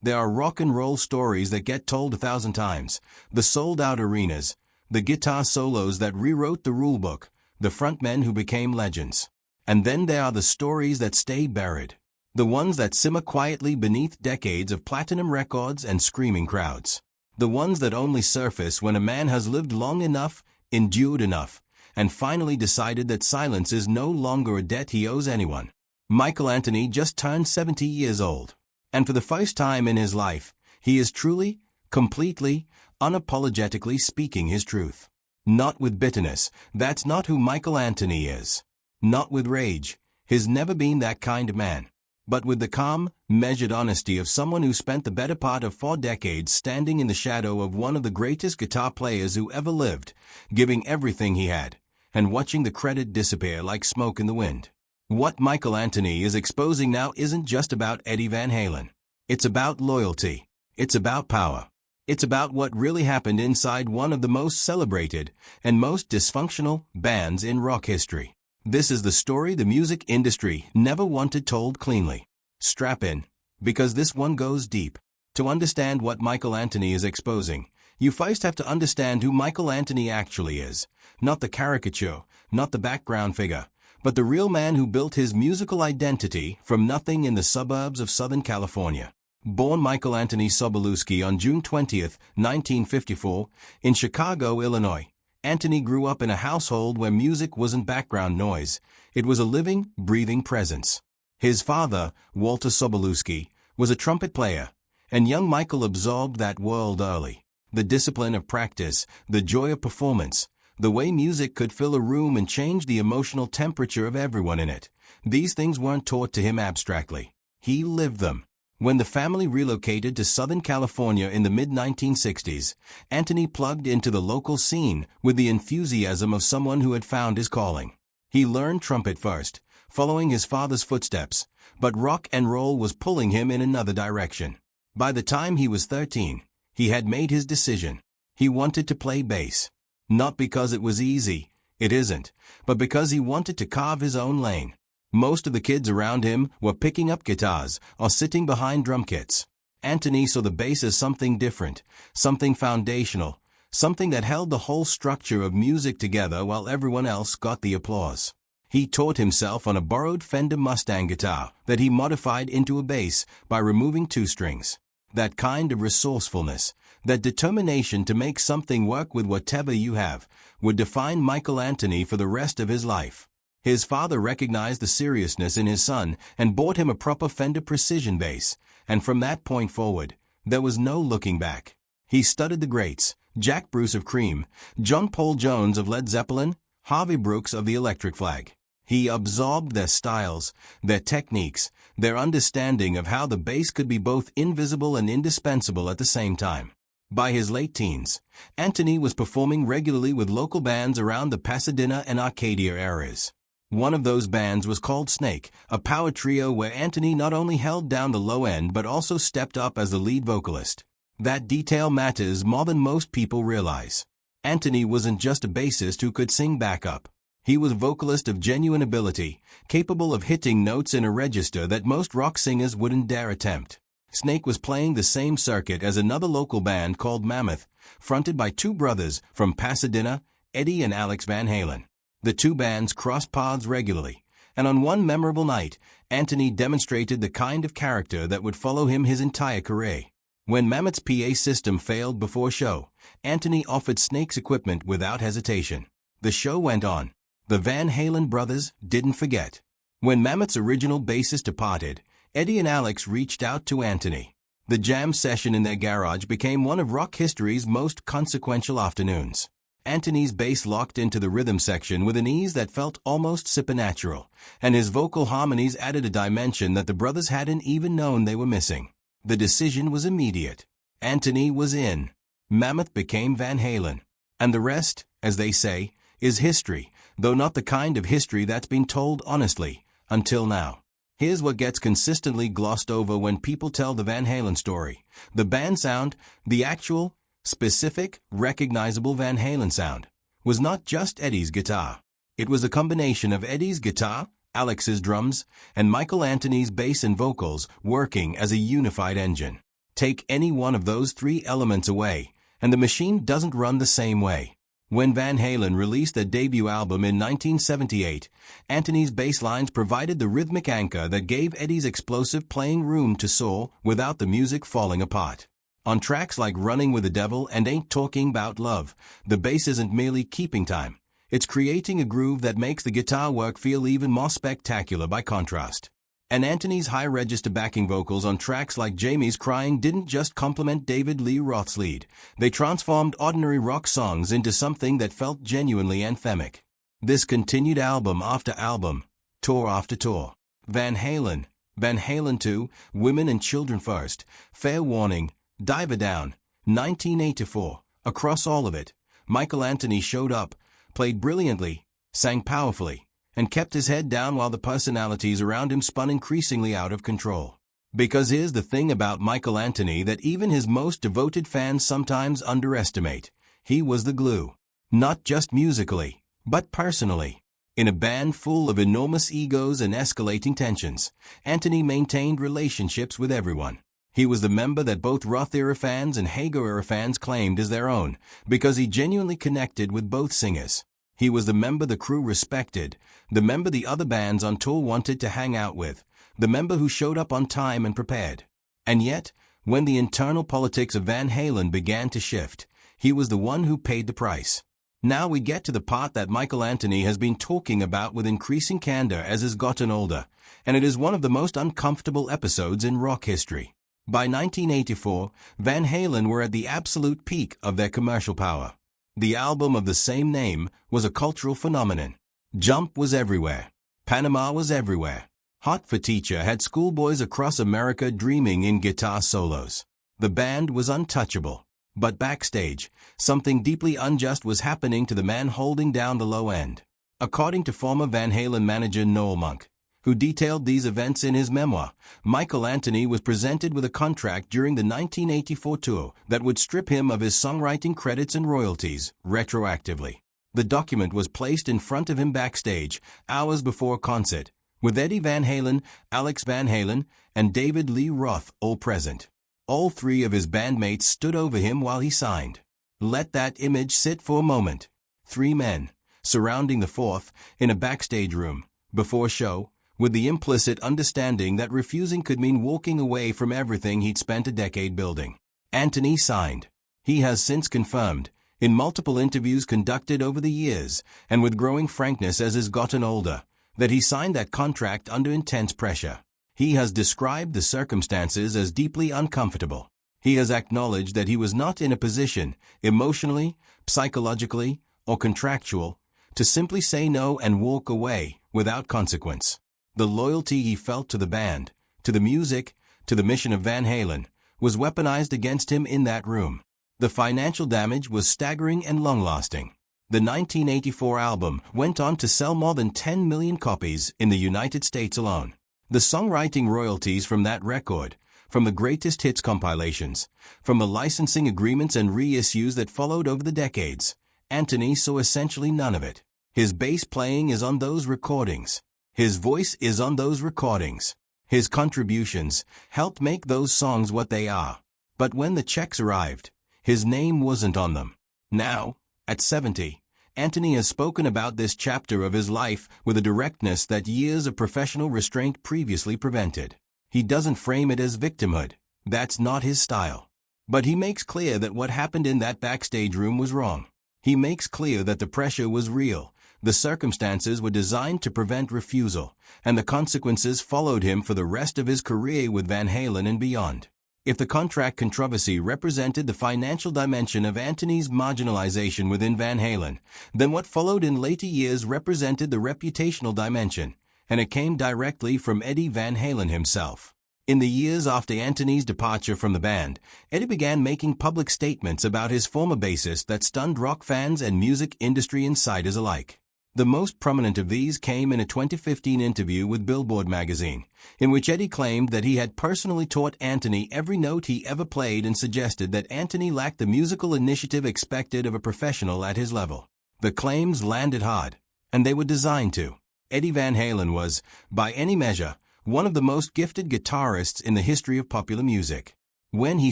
There are rock and roll stories that get told 1,000 times, the sold-out arenas, the guitar solos that rewrote the rulebook, the frontmen who became legends. And then there are the stories that stay buried, the ones that simmer quietly beneath decades of platinum records and screaming crowds, the ones that only surface when a man has lived long enough, endured enough, and finally decided that silence is no longer a debt he owes anyone. Michael Anthony just turned 70 years old, and for the first time in his life, he is truly, completely, unapologetically speaking his truth. Not with bitterness, that's not who Michael Anthony is. Not with rage, he's never been that kind of man. But with the calm, measured honesty of someone who spent the better part of 4 decades standing in the shadow of one of the greatest guitar players who ever lived, giving everything he had, and watching the credit disappear like smoke in the wind. What Michael Anthony is exposing now isn't just about Eddie Van Halen. It's about loyalty. It's about power. It's about what really happened inside one of the most celebrated and most dysfunctional bands in rock history. This is the story the music industry never wanted told cleanly. Strap in, because this one goes deep. To understand what Michael Anthony is exposing, you first have to understand who Michael Anthony actually is. Not the caricature, not the background figure, but the real man who built his musical identity from nothing in the suburbs of Southern California. Born Michael Anthony Sobolewski on June 20, 1954, in Chicago, Illinois, Anthony grew up in a household where music wasn't background noise, it was a living, breathing presence. His father, Walter Sobolewski, was a trumpet player, and young Michael absorbed that world early. The discipline of practice, the joy of performance, the way music could fill a room and change the emotional temperature of everyone in it. These things weren't taught to him abstractly. He lived them. When the family relocated to Southern California in the mid-1960s, Anthony plugged into the local scene with the enthusiasm of someone who had found his calling. He learned trumpet first, following his father's footsteps, but rock and roll was pulling him in another direction. By the time he was 13, he had made his decision. He wanted to play bass. Not because it was easy, it isn't, but because he wanted to carve his own lane. Most of the kids around him were picking up guitars or sitting behind drum kits. Anthony saw the bass as something different, something foundational, something that held the whole structure of music together while everyone else got the applause. He taught himself on a borrowed Fender Mustang guitar that he modified into a bass by removing 2 strings. That kind of resourcefulness, that determination to make something work with whatever you have, would define Michael Anthony for the rest of his life. His father recognized the seriousness in his son and bought him a proper Fender Precision bass, and from that point forward, there was no looking back. He studied the greats, Jack Bruce of Cream, John Paul Jones of Led Zeppelin, Harvey Brooks of the Electric Flag. He absorbed their styles, their techniques, their understanding of how the bass could be both invisible and indispensable at the same time. By his late teens, Anthony was performing regularly with local bands around the Pasadena and Arcadia areas. One of those bands was called Snake, a power trio where Anthony not only held down the low end but also stepped up as the lead vocalist. That detail matters more than most people realize. Anthony wasn't just a bassist who could sing backup. He was a vocalist of genuine ability, capable of hitting notes in a register that most rock singers wouldn't dare attempt. Snake was playing the same circuit as another local band called Mammoth, fronted by 2 brothers from Pasadena, Eddie and Alex Van Halen. The 2 bands crossed paths regularly, and on one memorable night, Anthony demonstrated the kind of character that would follow him his entire career. When Mammoth's PA system failed before show, Anthony offered Snake's equipment without hesitation. The show went on. The Van Halen brothers didn't forget. When Mammoth's original bassist departed, Eddie and Alex reached out to Anthony. The jam session in their garage became one of rock history's most consequential afternoons. Anthony's bass locked into the rhythm section with an ease that felt almost supernatural, and his vocal harmonies added a dimension that the brothers hadn't even known they were missing. The decision was immediate. Anthony was in. Mammoth became Van Halen. And the rest, as they say, is history, though not the kind of history that's been told honestly, until now. Here's what gets consistently glossed over when people tell the Van Halen story. The band sound, the actual, specific, recognizable Van Halen sound, was not just Eddie's guitar. It was a combination of Eddie's guitar, Alex's drums, and Michael Anthony's bass and vocals working as a unified engine. Take any one of those three elements away, and the machine doesn't run the same way. When Van Halen released their debut album in 1978, Anthony's bass lines provided the rhythmic anchor that gave Eddie's explosive playing room to soar without the music falling apart. On tracks like Running with the Devil and Ain't Talking 'Bout Love, the bass isn't merely keeping time. It's creating a groove that makes the guitar work feel even more spectacular by contrast. And Anthony's high-register backing vocals on tracks like Jamie's Crying didn't just complement David Lee Roth's lead. They transformed ordinary rock songs into something that felt genuinely anthemic. This continued album after album, tour after tour. Van Halen 2, Women and Children First, Fair Warning, Diver Down, 1984. Across all of it, Michael Anthony showed up, played brilliantly, sang powerfully, and kept his head down while the personalities around him spun increasingly out of control. Because here's the thing about Michael Anthony that even his most devoted fans sometimes underestimate. He was the glue. Not just musically, but personally. In a band full of enormous egos and escalating tensions, Anthony maintained relationships with everyone. He was the member that both Roth-era fans and Hager-era fans claimed as their own, because he genuinely connected with both singers. He was the member the crew respected, the member the other bands on tour wanted to hang out with, the member who showed up on time and prepared. And yet, when the internal politics of Van Halen began to shift, he was the one who paid the price. Now we get to the part that Michael Anthony has been talking about with increasing candor as he's gotten older, and it is one of the most uncomfortable episodes in rock history. By 1984, Van Halen were at the absolute peak of their commercial power. The album of the same name was a cultural phenomenon. Jump was everywhere. Panama was everywhere. Hot for Teacher had schoolboys across America dreaming in guitar solos. The band was untouchable. But backstage, something deeply unjust was happening to the man holding down the low end. According to former Van Halen manager Noel Monk, who detailed these events in his memoir, Michael Anthony was presented with a contract during the 1984 tour that would strip him of his songwriting credits and royalties retroactively. The document was placed in front of him backstage, hours before a concert, with Eddie Van Halen, Alex Van Halen, and David Lee Roth all present. All three of his bandmates stood over him while he signed. Let that image sit for a moment. Three men, surrounding the fourth, in a backstage room, before show, with the implicit understanding that refusing could mean walking away from everything he'd spent a decade building. Anthony signed. He has since confirmed, in multiple interviews conducted over the years, and with growing frankness as he's gotten older, that he signed that contract under intense pressure. He has described the circumstances as deeply uncomfortable. He has acknowledged that he was not in a position, emotionally, psychologically, or contractual, to simply say no and walk away without consequence. The loyalty he felt to the band, to the music, to the mission of Van Halen, was weaponized against him in that room. The financial damage was staggering and long-lasting. The 1984 album went on to sell more than 10 million copies in the United States alone. The songwriting royalties from that record, from the greatest hits compilations, from the licensing agreements and reissues that followed over the decades, Anthony saw essentially none of it. His bass playing is on those recordings. His voice is on those recordings. His contributions helped make those songs what they are. But when the checks arrived, his name wasn't on them. Now, at 70, Anthony has spoken about this chapter of his life with a directness that years of professional restraint previously prevented. He doesn't frame it as victimhood. That's not his style. But he makes clear that what happened in that backstage room was wrong. He makes clear that the pressure was real. The circumstances were designed to prevent refusal, and the consequences followed him for the rest of his career with Van Halen and beyond. If the contract controversy represented the financial dimension of Anthony's marginalization within Van Halen, then what followed in later years represented the reputational dimension, and it came directly from Eddie Van Halen himself. In the years after Anthony's departure from the band, Eddie began making public statements about his former bassist that stunned rock fans and music industry insiders alike. The most prominent of these came in a 2015 interview with Billboard magazine, in which Eddie claimed that he had personally taught Anthony every note he ever played and suggested that Anthony lacked the musical initiative expected of a professional at his level. The claims landed hard, and they were designed to. Eddie Van Halen was, by any measure, one of the most gifted guitarists in the history of popular music. When he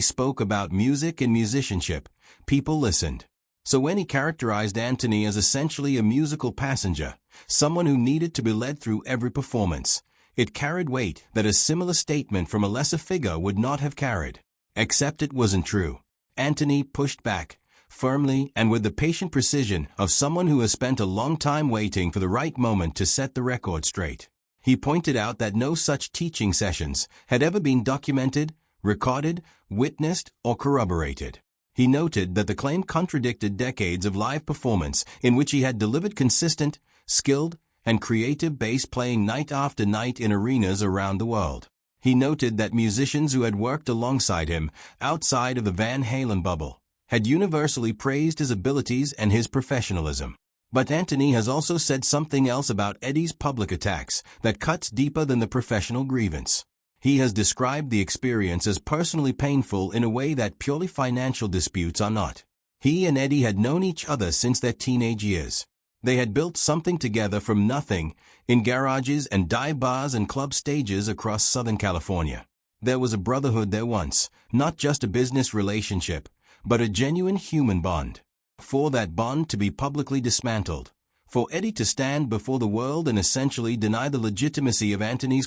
spoke about music and musicianship, people listened. So when he characterized Anthony as essentially a musical passenger, someone who needed to be led through every performance, it carried weight that a similar statement from a lesser figure would not have carried. Except it wasn't true. Anthony pushed back, firmly and with the patient precision of someone who has spent a long time waiting for the right moment to set the record straight. He pointed out that no such teaching sessions had ever been documented, recorded, witnessed, or corroborated. He noted that the claim contradicted decades of live performance in which he had delivered consistent, skilled, and creative bass playing night after night in arenas around the world. He noted that musicians who had worked alongside him outside of the Van Halen bubble had universally praised his abilities and his professionalism. But Anthony has also said something else about Eddie's public attacks that cuts deeper than the professional grievance. He has described the experience as personally painful in a way that purely financial disputes are not. He and Eddie had known each other since their teenage years. They had built something together from nothing in garages and dive bars and club stages across Southern California. There was a brotherhood there once, not just a business relationship, but a genuine human bond. For that bond to be publicly dismantled, for Eddie to stand before the world and essentially deny the legitimacy of Anthony's